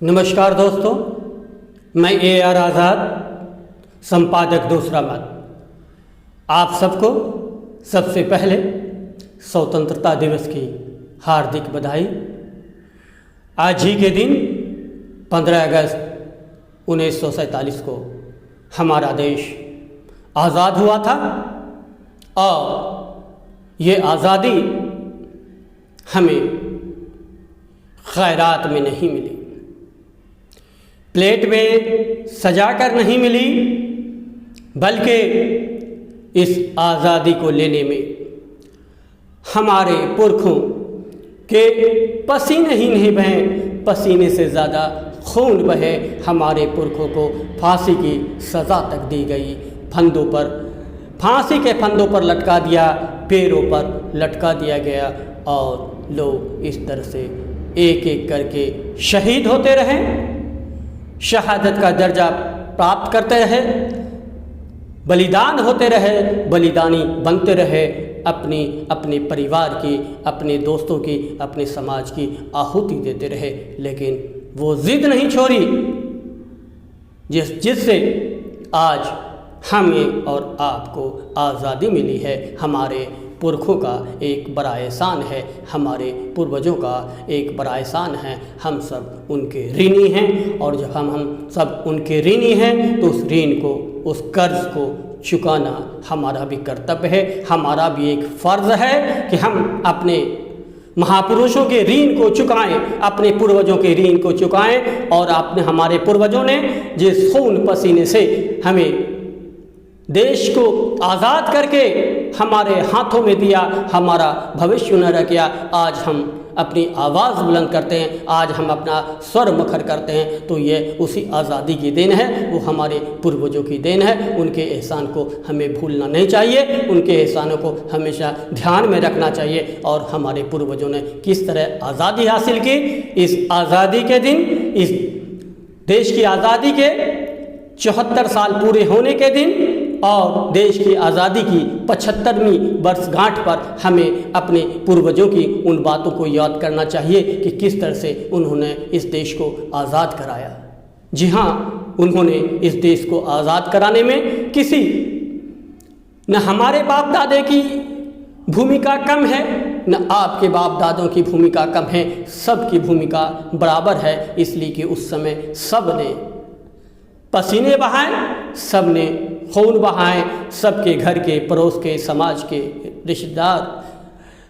नमस्कार दोस्तों, मैं AR आज़ाद, संपादक दूसरा मत। आप सबको सबसे पहले स्वतंत्रता दिवस की हार्दिक बधाई। आज ही के दिन 15 अगस्त 1947 को हमारा देश आज़ाद हुआ था और ये आज़ादी हमें खैरात में नहीं मिली, प्लेट में सजा कर नहीं मिली, बल्कि इस आज़ादी को लेने में हमारे पुरखों के पसीने ही नहीं बहे, पसीने से ज़्यादा खून बहे। हमारे पुरखों को फांसी की सज़ा तक दी गई, फंदों पर, फांसी के फंदों पर लटका दिया, पैरों पर लटका दिया गया और लोग इस तरह से एक एक करके शहीद होते रहे, शहादत का दर्जा प्राप्त करते रहे, बलिदान होते रहे, बलिदानी बनते रहे, अपने परिवार की, अपने दोस्तों की, अपने समाज की आहुति देते रहे। लेकिन वो जिद नहीं छोड़ी जिससे आज हमें और आपको आज़ादी मिली है। हमारे पुरखों का एक बड़ा एहसान है, हमारे पूर्वजों का एक बड़ा एहसान है। हम सब उनके ऋणी हैं और जब हम सब उनके ऋणी हैं तो उस ऋण को, उस कर्ज को चुकाना हमारा भी कर्तव्य है, हमारा भी एक फ़र्ज़ है कि हम अपने महापुरुषों के ऋण को चुकाएं, अपने पूर्वजों के ऋण को चुकाएं। और हमारे पूर्वजों ने जिस खून पसीने से हमें देश को आज़ाद करके हमारे हाथों में दिया, हमारा भविष्य उन्होंने किया, आज हम अपनी आवाज़ बुलंद करते हैं, आज हम अपना स्वर मुखर करते हैं, तो ये उसी आज़ादी की देन है, वो हमारे पूर्वजों की देन है। उनके एहसान को हमें भूलना नहीं चाहिए, उनके एहसानों को हमेशा ध्यान में रखना चाहिए। और हमारे पूर्वजों ने किस तरह आज़ादी हासिल की, इस आज़ादी के दिन, इस देश की आज़ादी के 74 साल पूरे होने के दिन और देश की आज़ादी की 75वीं वर्षगांठ पर हमें अपने पूर्वजों की उन बातों को याद करना चाहिए कि किस तरह से उन्होंने इस देश को आज़ाद कराया। जी हाँ, उन्होंने इस देश को आज़ाद कराने में किसी न हमारे बाप दादे की भूमिका कम है, न आपके बाप दादों की भूमिका कम है, सबकी भूमिका बराबर है। इसलिए कि उस समय सब ने पसीने बहाए, सब ने खून बहाए, सबके घर के, पड़ोस के, समाज के, रिश्तेदार,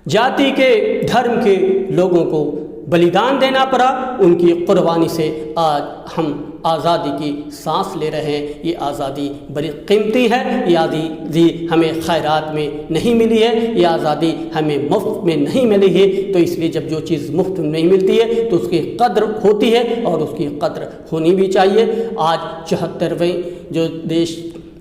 जाति के, धर्म के लोगों को बलिदान देना पड़ा। उनकी कुर्बानी से आज हम आज़ादी की सांस ले रहे हैं। ये आज़ादी बड़ी कीमती है, ये आज़ादी हमें खैरात में नहीं मिली है, ये आज़ादी हमें मुफ्त में नहीं मिली है। तो इसलिए जब जो चीज़ मुफ्त में नहीं मिलती है तो उसकी कद्र होती है और उसकी कद्र होनी भी चाहिए। आज 74वें जो देश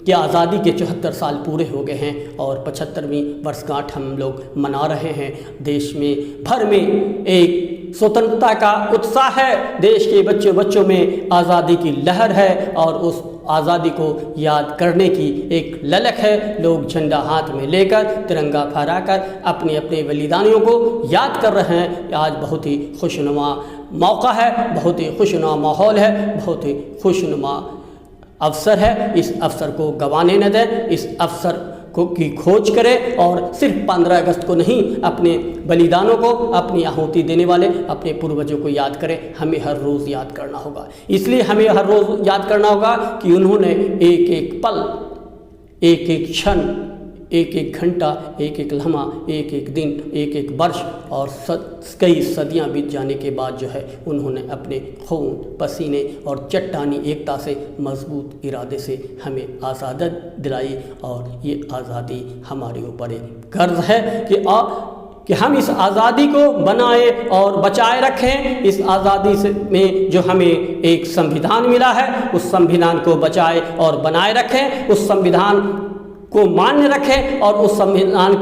की आज़ादी के 74 साल पूरे हो गए हैं और 75वीं वर्षगांठ हम लोग मना रहे हैं। देश में भर में एक स्वतंत्रता का उत्साह है, देश के बच्चों में आज़ादी की लहर है और उस आज़ादी को याद करने की एक ललक है। लोग झंडा हाथ में लेकर, तिरंगा फहराकर अपने अपने बलिदानियों को याद कर रहे हैं। आज बहुत ही खुशनुमा मौका है, बहुत ही खुशनुमा माहौल है, बहुत ही खुशनुमा अवसर है। इस अवसर को गंवाने न दें, इस अवसर की खोज करें और सिर्फ 15 अगस्त को नहीं, अपने बलिदानों को, अपनी आहुति देने वाले अपने पूर्वजों को याद करें। हमें हर रोज़ याद करना होगा, इसलिए हमें हर रोज़ याद करना होगा कि उन्होंने एक एक पल, एक एक क्षण, एक एक घंटा, एक एक लम्हा, एक एक दिन, एक एक वर्ष और कई सदियां बीत जाने के बाद जो है उन्होंने अपने खून, पसीने और चट्टानी एकता से, मजबूत इरादे से हमें आज़ादी दिलाई। और ये आज़ादी हमारे ऊपर एक कर्ज है कि हम इस आज़ादी को बनाए और बचाए रखें। इस आज़ादी से में जो हमें एक संविधान मिला है, उस संविधान को बचाए और बनाए रखें, उस संविधान को मान्य रखें और उस संविधान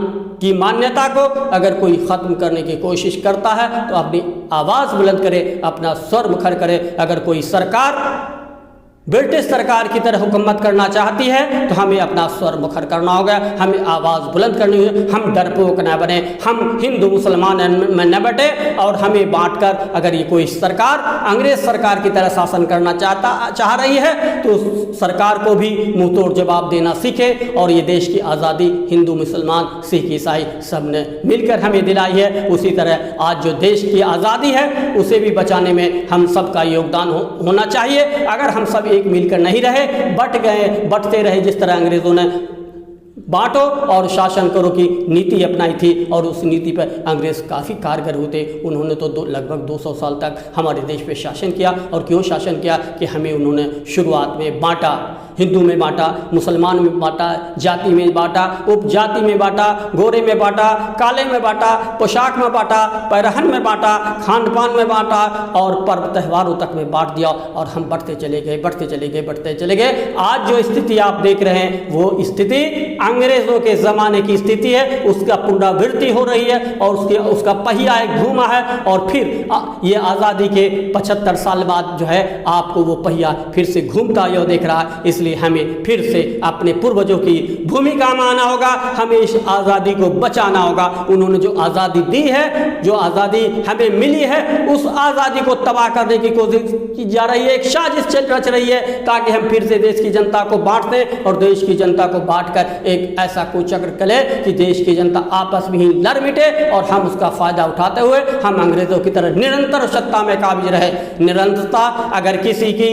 की मान्यता को अगर कोई ख़त्म करने की कोशिश करता है तो अपनी आवाज़ बुलंद करे, अपना स्वर मुखर करे। अगर कोई सरकार ब्रिटिश सरकार की तरह हुकूमत करना चाहती है तो हमें अपना स्वर मुखर करना होगा, हमें आवाज़ बुलंद करनी होगी। हम डरपोक न बने, हम हिंदू मुसलमान में न बटे और हमें बांटकर अगर ये कोई सरकार अंग्रेज सरकार की तरह शासन करना चाह रही है तो उस सरकार को भी मुंह तोड़ जवाब देना सीखे। और ये देश की आज़ादी हिंदू मुसलमान सिख ईसाई सब ने मिलकर हमें दिलाई है, उसी तरह आज जो देश की आज़ादी है उसे भी बचाने में हम सबका योगदान होना चाहिए। अगर हम सब एक मिलकर नहीं रहे, बटते रहे जिस तरह अंग्रेज़ों ने बांटो और शासन करो की नीति अपनाई थी और उस नीति पर अंग्रेज़ काफ़ी कारगर होते। उन्होंने तो लगभग 200 साल तक हमारे देश पे शासन किया। और क्यों शासन किया कि हमें उन्होंने शुरुआत में बांटा, हिंदू में बांटा, मुसलमान में बांटा, जाति में बांटा, उपजाति में बांटा, गोरे में बांटा, काले में बांटा, पोशाक में बांटा, परिवहन में बांटा, खान पान में बांटा और पर्व त्योहारों तक में बांट दिया। और हम बढ़ते चले गए। आज जो स्थिति आप देख रहे हैं वो स्थिति अंग्रेज़ों के ज़माने की स्थिति है, उसका पुनरावृत्ति हो रही है और उसका पहिया एक घूमा है और फिर ये आज़ादी के 75 साल बाद जो है आपको वो पहिया फिर से घूमता हुआ दिख रहा है। इसलिए हमें फिर से अपने पूर्वजों की भूमिका में आना होगा, हमें इस आज़ादी को बचाना होगा। उन्होंने जो आज़ादी दी है, जो आज़ादी हमें मिली है, उस आज़ादी को तबाह करने की कोशिश की जा रही है, एक साजिश रच रही है ताकि हम फिर से देश की जनता को बांट दें और देश की जनता को बांटकर एक ऐसा कुचक्र चले कि देश की जनता आपस में ही लड़ मिटे और हम उसका फायदा उठाते हुए हम अंग्रेजों की तरह निरंतर सत्ता में काबिज रहे। निरंतरता अगर किसी की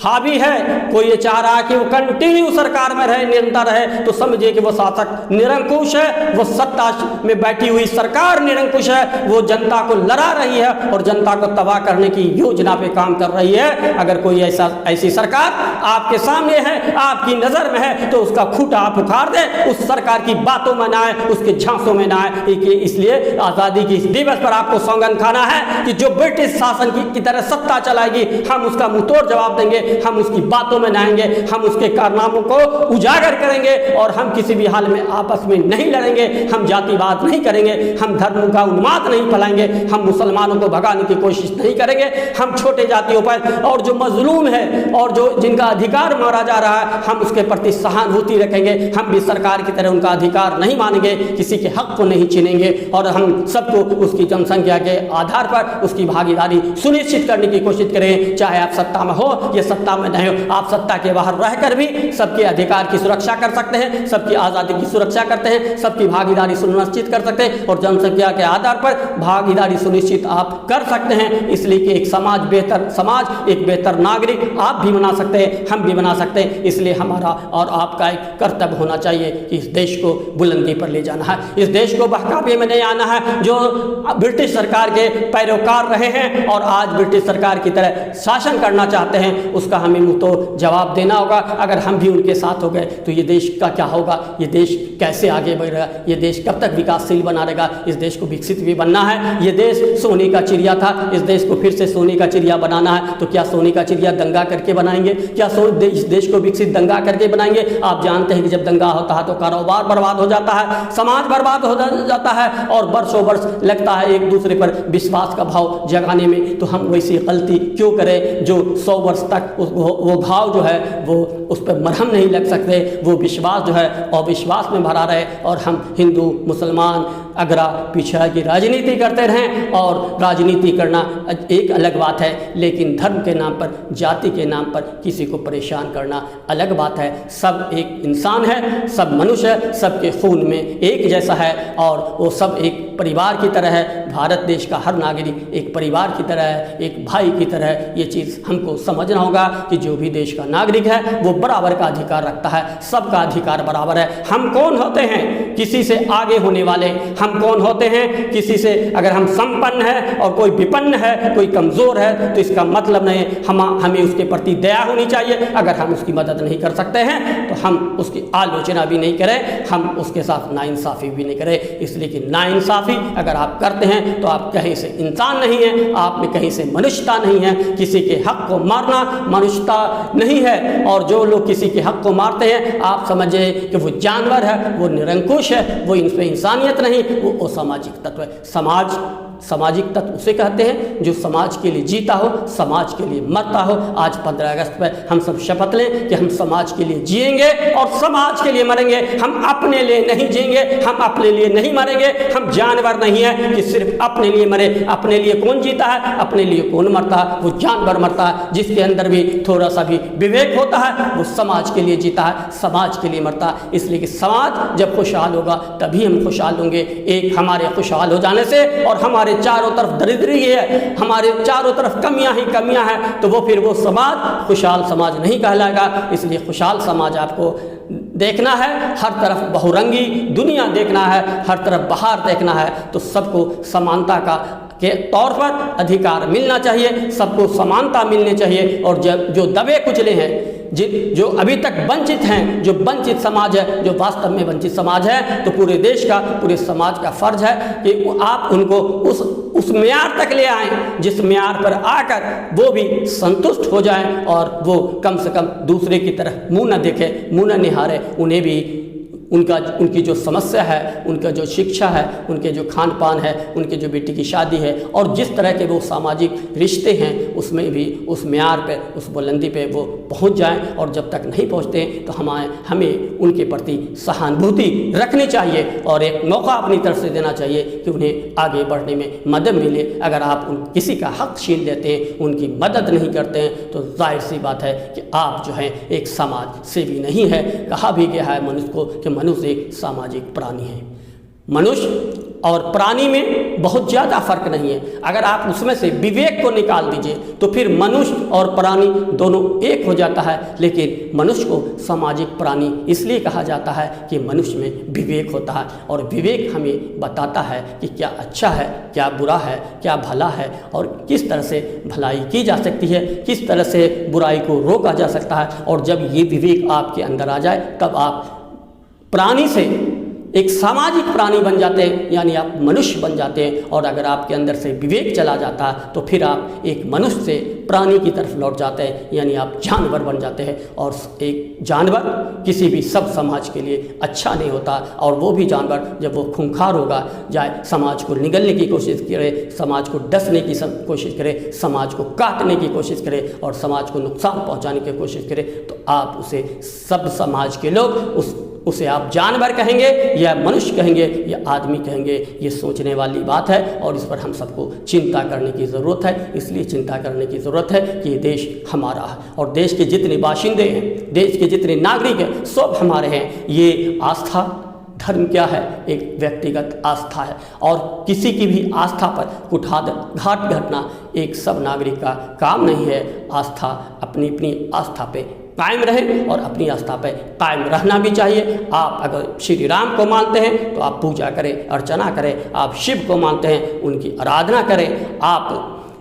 हावी है, कोई ये चाह रहा है कि वो कंटिन्यू सरकार में रहे, निरंतर रहे, तो समझिए कि वो शासक निरंकुश है, वो सत्ता में बैठी हुई सरकार निरंकुश है, वो जनता को लड़ा रही है और जनता को तबाह करने की योजना पे काम कर रही है। अगर कोई ऐसी सरकार आपके सामने है, आपकी नज़र में है, तो उसका खूंटा आप उखाड़ दें, उस सरकार की बातों में ना आए, उसके झांसों में ना आए। इसलिए आज़ादी के इस दिवस पर आपको सौगंध खाना है कि जो ब्रिटिश शासन की तरह सत्ता चलाएगी हम उसका मुंहतोड़ जवाब देंगे, हम उसकी बातों में ना आएंगे, हम उसके कारनामों को उजागर करेंगे और हम किसी भी हाल में आपस में नहीं लड़ेंगे, हम जातिवाद नहीं करेंगे, हम धर्म का उन्माद नहीं फैलाएंगे, हम मुसलमानों को भगाने की कोशिश नहीं करेंगे, हम छोटे जातियों पर और जो मजलूम है और जो जिनका अधिकार मारा जा रहा है हम उसके प्रति सहानुभूति रखेंगे। हम भी सरकार की तरह उनका अधिकार नहीं मानेंगे, किसी के हक को नहीं छीनेंगे और हम सबको उसकी जनसंख्या के आधार पर उसकी भागीदारी सुनिश्चित करने की कोशिश करें। चाहे आप सत्ता में हो या सत्ता में नहीं हो, आप सत्ता के बाहर रहकर भी सबके अधिकार की सुरक्षा कर सकते हैं, सबकी आज़ादी की सुरक्षा करते हैं, सबकी भागीदारी सुनिश्चित कर सकते हैं और जनसंख्या के आधार पर भागीदारी सुनिश्चित आप कर सकते हैं। इसलिए कि एक बेहतर समाज, एक बेहतर नागरिक आप भी बना सकते हैं, हम भी बना सकते हैं। इसलिए हमारा और आपका एक कर्तव्य होना चाहिए कि इस देश को बुलंदी पर ले जाना है, इस देश को बहकावे में नहीं आना है। जो ब्रिटिश सरकार के पैरोकार रहे हैं और आज ब्रिटिश सरकार की तरह शासन करना चाहते हैं, उसका हमें मुंह तो जवाब देना होगा। अगर हम भी उनके साथ हो गए तो ये देश का क्या होगा, ये देश कैसे आगे बढ़ेगा, ये देश कब तक विकासशील बना रहेगा। इस देश को विकसित भी बनना है। ये देश सोने का चिड़िया था, इस देश को फिर से सोने का चिड़िया बनाना है। तो क्या सोने का चिड़िया दंगा करके बनाएंगे, क्या इस देश को विकसित दंगा करके बनाएंगे? आप जानते हैं कि जब दंगा होता है तो कारोबार बर्बाद हो जाता है, समाज बर्बाद हो जाता है और बरसों वर्ष लगता है एक दूसरे पर विश्वास का भाव जगाने में। तो हम वैसी गलती क्यों करें जो 100 वर्ष तक वो घाव जो है वो उस पर मरहम नहीं लग सकते, वो विश्वास जो है अविश्वास में भरा रहे और हम हिंदू मुसलमान अगरा पिछड़ा की राजनीति करते रहें। और राजनीति करना एक अलग बात है, लेकिन धर्म के नाम पर, जाति के नाम पर किसी को परेशान करना अलग बात है। सब एक इंसान है, सब मनुष्य है, सबके खून में एक जैसा है और वो सब एक परिवार की तरह है। भारत देश का हर नागरिक एक परिवार की तरह है, एक भाई की तरह है। ये चीज़ हमको समझना होगा कि जो भी देश का नागरिक है वो बराबर का अधिकार रखता है, सबका अधिकार बराबर है। हम कौन होते हैं किसी से आगे होने वाले? हम कौन होते हैं किसी से? अगर हम संपन्न हैं और कोई विपन्न है, कोई कमज़ोर है, तो इसका मतलब नहीं हमें उसके प्रति दया होनी चाहिए। अगर हम उसकी मदद नहीं कर सकते हैं तो हम उसकी आलोचना भी नहीं करें, हम उसके साथ नाइंसाफ़ी भी नहीं करें। इसलिए कि नाइंसाफ़ी अगर आप करते हैं तो आप कहीं से इंसान नहीं हैं, आप में कहीं से मनुष्यता नहीं है। किसी के हक को मारना मनुष्यता नहीं है और जो लोग किसी के हक को मारते हैं आप समझे कि वो जानवर है, वो निरंकुश है, वो इन पर इंसानियत नहीं, वो असामाजिक तत्व है। समाज सामाजिक तत्व उसे कहते हैं जो समाज के लिए जीता हो, समाज के लिए मरता हो। आज 15 अगस्त पर हम सब शपथ लें कि हम समाज के लिए जिएंगे और समाज के लिए मरेंगे। हम अपने लिए नहीं जिएंगे, हम अपने लिए नहीं मरेंगे। हम जानवर नहीं है कि सिर्फ अपने लिए मरे। अपने लिए कौन जीता है, अपने लिए कौन मरता है? वो जानवर मरता है। जिसके अंदर भी थोड़ा सा भी विवेक होता है वो समाज के लिए जीता है, समाज के लिए मरता है। इसलिए कि समाज जब खुशहाल होगा तभी हम खुशहाल होंगे। एक हमारे खुशहाल हो जाने से और हमारे चारों तरफ दरिद्री है, हमारे चारों तरफ कमियां ही कमियां हैं, तो वो फिर वो समाज खुशहाल समाज नहीं कहलाएगा। इसलिए खुशहाल समाज आपको देखना है, हर तरफ बहुरंगी दुनिया देखना है, हर तरफ बाहर देखना है, तो सबको समानता का के तौर पर अधिकार मिलना चाहिए, सबको समानता मिलनी चाहिए। और जब जो दबे कुचले हैं, जो अभी तक वंचित हैं, जो वंचित समाज है, जो वास्तव में वंचित समाज है, तो पूरे देश का, पूरे समाज का फर्ज है कि आप उनको उस म्यार तक ले आएं जिस म्यार पर आकर वो भी संतुष्ट हो जाएं और वो कम से कम दूसरे की तरफ मुंह न देखे, मुंह न निहारे। उन्हें भी उनकी जो समस्या है, उनका जो शिक्षा है, उनके जो खान पान है, उनके जो बेटी की शादी है और जिस तरह के वो सामाजिक रिश्ते हैं उसमें भी उस म्यार पे, उस बुलंदी पे वो पहुंच जाएं। और जब तक नहीं पहुंचते तो हमें उनके प्रति सहानुभूति रखनी चाहिए और एक मौका अपनी तरफ से देना चाहिए कि उन्हें आगे बढ़ने में मदद मिले। अगर आप किसी का हक छीन लेते हैं, उनकी मदद नहीं करते हैं, तो जाहिर सी बात है कि आप जो है एक समाज सेवी नहीं है। कहा भी गया है मनुष्य को कि मनुष्य एक सामाजिक प्राणी है। मनुष्य और प्राणी में बहुत ज़्यादा फर्क नहीं है। अगर आप उसमें से विवेक को निकाल दीजिए तो फिर मनुष्य और प्राणी दोनों एक हो जाता है। लेकिन मनुष्य को सामाजिक प्राणी इसलिए कहा जाता है कि मनुष्य में विवेक होता है और विवेक हमें बताता है कि क्या अच्छा है, क्या बुरा है, क्या भला है और किस तरह से भलाई की जा सकती है, किस तरह से बुराई को रोका जा सकता है। और जब ये विवेक आपके अंदर आ जाए तब आप प्राणी से एक सामाजिक प्राणी बन जाते हैं, यानी आप मनुष्य बन जाते हैं। और अगर आपके अंदर से विवेक चला जाता है तो फिर आप एक मनुष्य से प्राणी की तरफ लौट जाते हैं, यानी आप जानवर बन जाते हैं। और एक जानवर किसी भी सब समाज के लिए अच्छा नहीं होता। और वो भी जानवर जब वो खूंखार होगा जाए, समाज को निगलने की कोशिश करे, समाज को डसने की कोशिश करे, समाज को काटने की कोशिश करे और समाज को नुकसान पहुंचाने की कोशिश करे, तो आप उसे सब समाज के लोग उसे आप जानवर कहेंगे या मनुष्य कहेंगे या आदमी कहेंगे, ये सोचने वाली बात है। और इस पर हम सबको चिंता करने की ज़रूरत है। इसलिए चिंता करने की ज़रूरत है कि ये देश हमारा है और देश के जितने बाशिंदे हैं, देश के जितने नागरिक हैं, सब हमारे हैं। ये आस्था, धर्म क्या है? एक व्यक्तिगत आस्था है और किसी की भी आस्था पर कुठाघात घटना एक सब नागरिक का काम नहीं है। आस्था अपनी अपनी आस्था पे कायम रहे और अपनी आस्था पे कायम रहना भी चाहिए। आप अगर श्री राम को मानते हैं तो आप पूजा करें, अर्चना करें। आप शिव को मानते हैं, उनकी आराधना करें। आप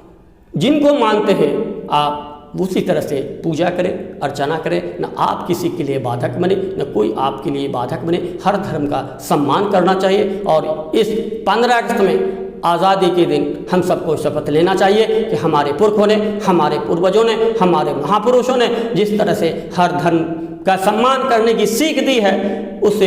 जिनको मानते हैं आप उसी तरह से पूजा करें, अर्चना करें। न आप किसी के लिए बाधक बने, न कोई आपके लिए बाधक बने। हर धर्म का सम्मान करना चाहिए। और इस 15 अगस्त में आज़ादी के दिन हम सबको शपथ लेना चाहिए कि हमारे पुरखों ने, हमारे पूर्वजों ने, हमारे महापुरुषों ने जिस तरह से हर धर्म का सम्मान करने की सीख दी है, उस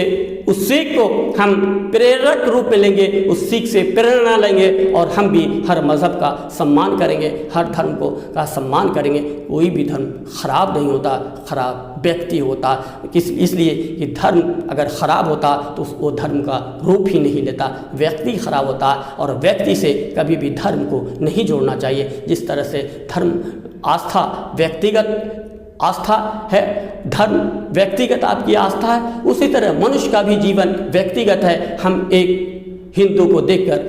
सीख को हम प्रेरक रूप में लेंगे, उस सीख से प्रेरणा लेंगे और हम भी हर मज़हब का सम्मान करेंगे, हर धर्म का सम्मान करेंगे। कोई भी धर्म खराब नहीं होता, खराब व्यक्ति होता। इसलिए कि धर्म अगर खराब होता तो वो धर्म का रूप ही नहीं लेता, व्यक्ति खराब होता। और व्यक्ति से कभी भी धर्म को नहीं जोड़ना चाहिए। जिस तरह से धर्म आस्था व्यक्तिगत आस्था है, धर्म व्यक्तिगत आपकी आस्था है, उसी तरह मनुष्य का भी जीवन व्यक्तिगत है। हम एक हिंदू को देखकर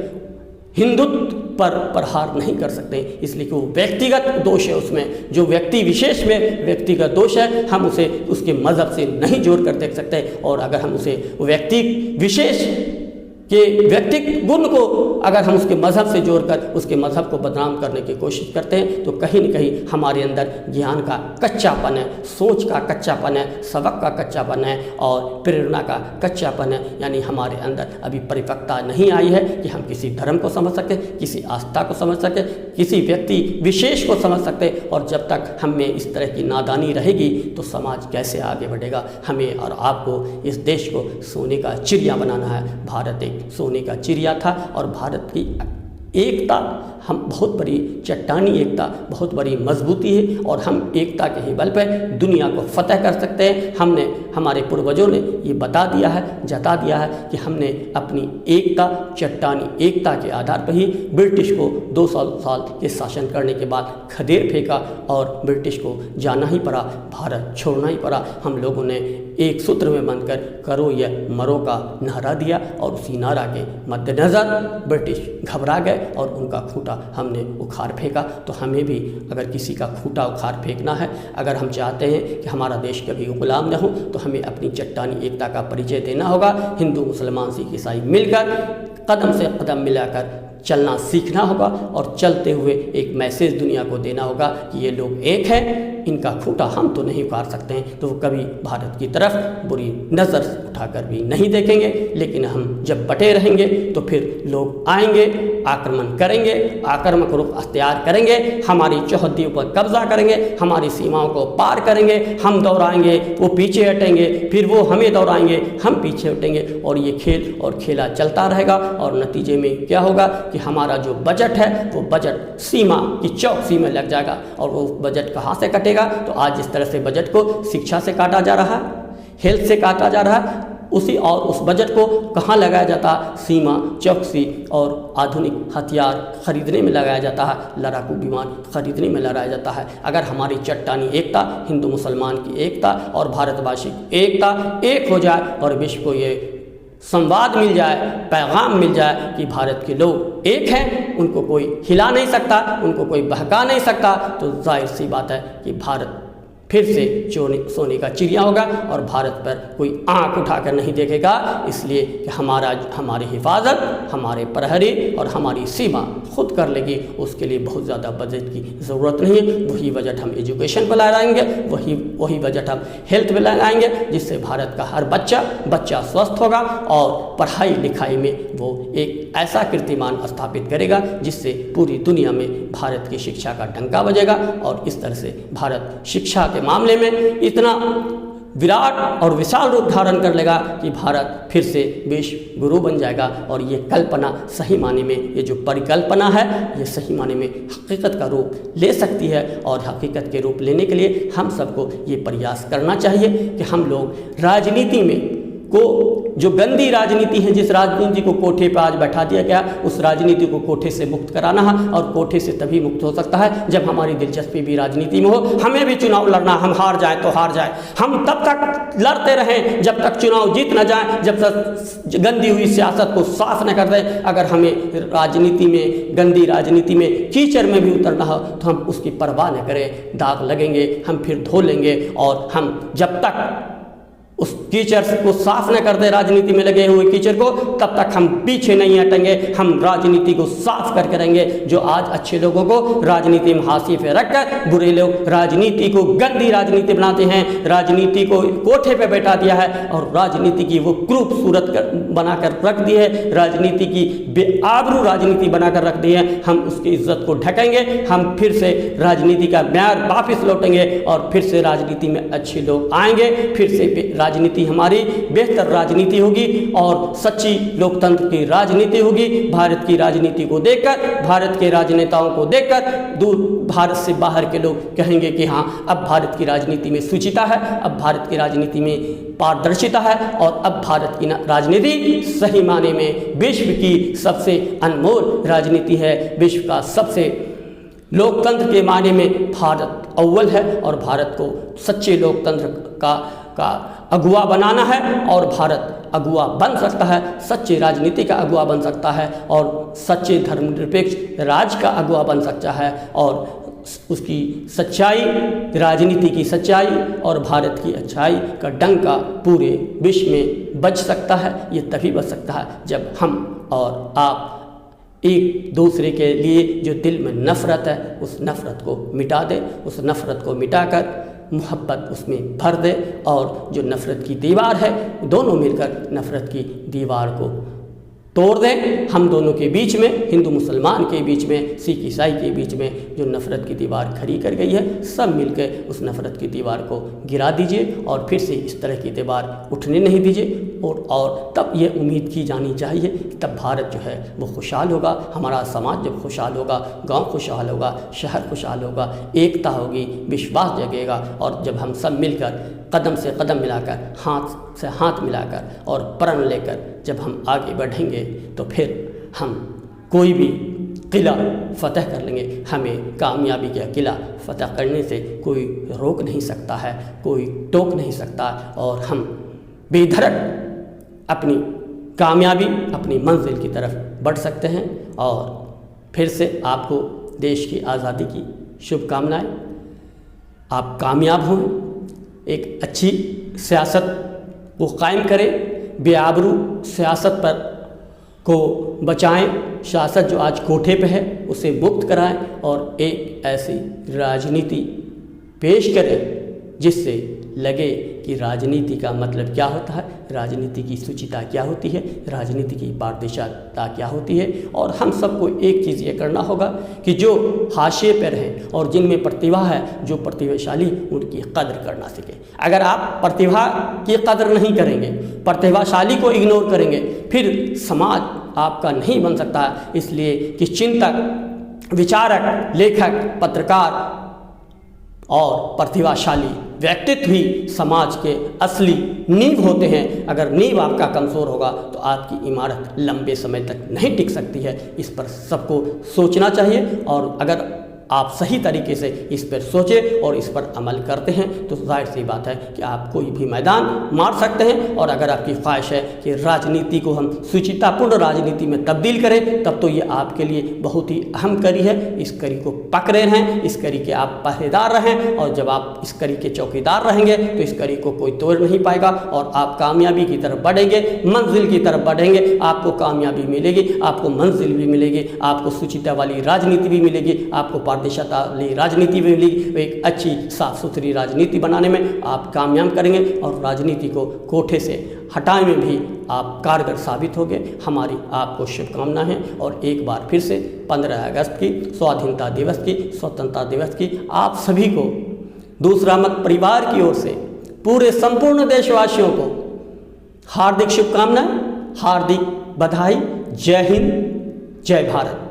हिंदुत्व पर प्रहार नहीं कर सकते, इसलिए कि वो व्यक्तिगत दोष है। उसमें जो व्यक्ति विशेष में व्यक्तिगत दोष है, हम उसे उसके मज़हब से नहीं जोड़ कर देख सकते। और अगर हम उसे व्यक्ति विशेष के व्यक्तिगत गुण को अगर हम उसके मज़हब से जोड़कर उसके मज़हब को बदनाम करने की कोशिश करते हैं तो कहीं न कहीं हमारे अंदर ज्ञान का कच्चापन है, सोच का कच्चापन है, सबक का कच्चापन है और प्रेरणा का कच्चापन है। यानी हमारे अंदर अभी परिपक्वता नहीं आई है कि हम किसी धर्म को समझ सकें, किसी आस्था को समझ सकें, किसी व्यक्ति विशेष को समझ सकते। और जब तक हम में इस तरह की नादानी रहेगी तो समाज कैसे आगे बढ़ेगा। हमें और आपको इस देश को सोने का चिड़िया बनाना है। भारत एक सोने का चिड़िया था और भारत की एकता हम बहुत बड़ी चट्टानी एकता बहुत बड़ी मजबूती है और हम एकता के ही बल पर दुनिया को फतह कर सकते हैं। हमने हमारे पूर्वजों ने ये बता दिया है, जता दिया है कि हमने अपनी एकता, चट्टानी एकता के आधार पर ही ब्रिटिश को 200 साल के शासन करने के बाद खदेड़ फेंका और ब्रिटिश को जाना ही पड़ा, भारत छोड़ना ही पड़ा। हम लोगों ने एक सूत्र में बंधकर करो या मरो का नारा दिया और उसी नारा के मद्देनज़र ब्रिटिश घबरा गए और उनका खूंटा हमने उखाड़ फेंका। तो हमें भी अगर किसी का खूंटा उखाड़ फेंकना है, अगर हम चाहते हैं कि हमारा देश कभी गुलाम न हो, तो हमें अपनी चट्टानी एकता का परिचय देना होगा। हिंदू, मुसलमान, सिख, ईसाई मिलकर कदम से कदम मिलाकर चलना सीखना होगा और चलते हुए एक मैसेज दुनिया को देना होगा कि ये लोग एक हैं, इनका खूंटा हम तो नहीं उखाड़ सकते हैं, तो वो कभी भारत की तरफ बुरी नज़र उठाकर भी नहीं देखेंगे। लेकिन हम जब बटे रहेंगे तो फिर लोग आएंगे, आक्रमण करेंगे, आक्रामक रूप अख्तियार करेंगे, हमारी चौहद्दियों पर कब्जा करेंगे, हमारी सीमाओं को पार करेंगे, हम दौड़ाएंगे, वो पीछे हटेंगे, फिर वो हमें दौड़ाएंगे, हम पीछे हटेंगे और ये खेल और खेला चलता रहेगा। और नतीजे में क्या होगा कि हमारा जो बजट है वो बजट सीमा की चौकसी में लग जाएगा। और वो बजट कहाँ से कटेगा? तो आज जिस तरह से बजट को शिक्षा से काटा जा रहा है, हेल्थ से काटा जा रहा है, उस बजट को कहाँ लगाया जाता? सीमा, चौकसी और आधुनिक हथियार खरीदने में लगाया जाता है, लड़ाकू विमान खरीदने में लगाया जाता है। अगर हमारी चट्टानी एकता, हिंदू मुसलमान की एकता और भारतवासी की एकता एक हो जाए और विश्व को ये संवाद मिल जाए, पैगाम मिल जाए कि भारत के लोग एक हैं, उनको कोई हिला नहीं सकता, उनको कोई बहका नहीं सकता, तो जाहिर सी बात है कि भारत फिर से सोने का चिड़िया होगा और भारत पर कोई आंख उठाकर नहीं देखेगा। इसलिए कि हमारी हिफाजत, हमारे प्रहरी और हमारी सीमा खुद कर लेगी, उसके लिए बहुत ज़्यादा बजट की ज़रूरत नहीं है। वही बजट हम एजुकेशन पर लगाएंगे, वही बजट हम हेल्थ पर लगाएंगे, जिससे भारत का हर बच्चा स्वस्थ होगा और पढ़ाई लिखाई में वो एक ऐसा कीर्तिमान स्थापित करेगा जिससे पूरी दुनिया में भारत की शिक्षा का डंका बजेगा। और इस तरह से भारत शिक्षा के मामले में इतना विराट और विशाल रूप धारण कर लेगा कि भारत फिर से विश्व गुरु बन जाएगा। और ये कल्पना सही माने में, ये जो परिकल्पना है, ये सही माने में हकीकत का रूप ले सकती है। और हकीकत के रूप लेने के लिए हम सबको ये प्रयास करना चाहिए कि हम लोग राजनीति में जो गंदी राजनीति है, जिस राजनीति को कोठे पर आज बैठा दिया गया, उस राजनीति को कोठे से मुक्त कराना है। और कोठे से तभी मुक्त हो सकता है जब हमारी दिलचस्पी भी राजनीति में हो। हमें भी चुनाव लड़ना, हम हार जाए तो हार जाए, हम तब तक लड़ते रहें जब तक चुनाव जीत न जाए, जब तक गंदी हुई सियासत को साफ न कर दे। अगर हमें राजनीति में, गंदी राजनीति में, कीचड़ में भी उतरना हो तो हम उसकी परवाह न करें, दाग लगेंगे हम फिर धो लेंगे। और हम जब तक उस कीचड़ को साफ न कर दे, राजनीति में लगे हुए कीचड़ को, तब तक हम पीछे नहीं हटेंगे, हम राजनीति को साफ करके रहेंगे। जो आज अच्छे लोगों को राजनीति में हाशिए पे रखकर बुरे लोग राजनीति को गंदी राजनीति बनाते हैं, राजनीति को कोठे पे बैठा दिया है और राजनीति की वो क्रूप सूरत बनाकर रख दी है, राजनीति की बेआबरू राजनीति बनाकर रख दी है। हम उसकी इज्जत को ढकेंगे, हम फिर से राजनीति का म्यार वापस लौटेंगे और फिर से राजनीति में अच्छे लोग आएंगे, फिर से राजनीति हमारी बेहतर राजनीति होगी और सच्ची लोकतंत्र की राजनीति होगी। भारत की राजनीति को देखकर, भारत के राजनेताओं को देखकर दूर भारत से बाहर के लोग कहेंगे कि हाँ, अब भारत की राजनीति में शुचिता है, अब भारत की राजनीति में पारदर्शिता है और अब भारत की राजनीति सही माने में विश्व की सबसे अनमोल राजनीति है। विश्व का सबसे लोकतंत्र के माने में भारत अव्वल है और भारत को सच्चे लोकतंत्र का अगुवा बनाना है और भारत अगुवा बन सकता है, सच्चे राजनीति का अगुवा बन सकता है और सच्चे धर्मनिरपेक्ष राज का अगुवा बन सकता है। और उसकी सच्चाई, राजनीति की सच्चाई और भारत की अच्छाई का डंका पूरे विश्व में बज सकता है। ये तभी बच सकता है जब हम और आप एक दूसरे के लिए जो दिल में नफ़रत है उस नफ़रत को मिटा दे, उस नफ़रत को मिटाकर मोहब्बत उसमें भर दे और जो नफ़रत की दीवार है दोनों मिलकर नफ़रत की दीवार को तोड़ दें। हम दोनों के बीच में, हिंदू मुसलमान के बीच में, सिख ईसाई के बीच में जो नफ़रत की दीवार खड़ी कर गई है, सब मिलकर उस नफ़रत की दीवार को गिरा दीजिए और फिर से इस तरह की दीवार उठने नहीं दीजिए। और तब ये उम्मीद की जानी चाहिए कि तब भारत जो है वो खुशहाल होगा। हमारा समाज जब खुशहाल होगा, गांव खुशहाल होगा, शहर खुशहाल होगा, एकता होगी, विश्वास जगेगा। और जब हम सब मिलकर कदम से कदम मिलाकर, हाथ से हाथ मिलाकर और प्रण लेकर जब हम आगे बढ़ेंगे तो फिर हम कोई भी किला फतह कर लेंगे। हमें कामयाबी का किला फतह करने से कोई रोक नहीं सकता है, कोई टोक नहीं सकता। और हम बेधड़क अपनी कामयाबी, अपनी मंजिल की तरफ बढ़ सकते हैं। और फिर से आपको देश की आज़ादी की शुभकामनाएं। आप कामयाब हों, एक अच्छी सियासत को कायम करें, बेआबरू सियासत पर को बचाएं, सियासत जो आज कोठे पे है उसे मुक्त कराएं और एक ऐसी राजनीति पेश करें जिससे लगे कि राजनीति का मतलब क्या होता है, राजनीति की शुचिता क्या होती है, राजनीति की पारदर्शिता क्या होती है। और हम सबको एक चीज़ ये करना होगा कि जो हाशिए पर हैं और जिनमें प्रतिभा है, जो प्रतिभाशाली, उनकी कदर करना सीखें। अगर आप प्रतिभा की कदर नहीं करेंगे, प्रतिभाशाली को इग्नोर करेंगे, फिर समाज आपका नहीं बन सकता है। इसलिए कि चिंतक, विचारक, लेखक, पत्रकार और प्रतिभाशाली व्यक्तित्व ही समाज के असली नींव होते हैं। अगर नींव आपका कमज़ोर होगा तो आपकी इमारत लंबे समय तक नहीं टिक सकती है। इस पर सबको सोचना चाहिए और अगर आप सही तरीके से इस पर सोचें और इस पर अमल करते हैं तो जाहिर सी बात है कि आप कोई भी मैदान मार सकते हैं। और अगर आपकी ख्वाहिश है कि राजनीति को हम सुचितापूर्ण राजनीति में तब्दील करें, तब तो ये आपके लिए बहुत ही अहम कड़ी है। इस कड़ी को पकड़े रहें, इस कड़ी के आप पहरेदार रहें। और जब आप इस कड़ी के चौकीदार रहेंगे तो इस कड़ी को कोई तोड़ नहीं पाएगा और आप कामयाबी की तरफ बढ़ेंगे, मंजिल की तरफ बढ़ेंगे। आपको कामयाबी मिलेगी, आपको मंजिल भी मिलेगी, आपको सुचिता वाली राजनीति भी मिलेगी, आपको पारदर्शिता राजनीति भी मिलेगी। एक अच्छी साफ सुथरी राजनीति बनाने में आप कामयाब करेंगे और राजनीति को कोठे से हटाने में भी आप कारगर साबित होंगे। हमारी आपको शुभकामना है। और एक बार फिर से 15 अगस्त की स्वाधीनता दिवस की, स्वतंत्रता दिवस की आप सभी को दूसरा मत परिवार की ओर से पूरे संपूर्ण देशवासियों को हार्दिक शुभकामनाएं, हार्दिक बधाई। जय हिंद, जय भारत।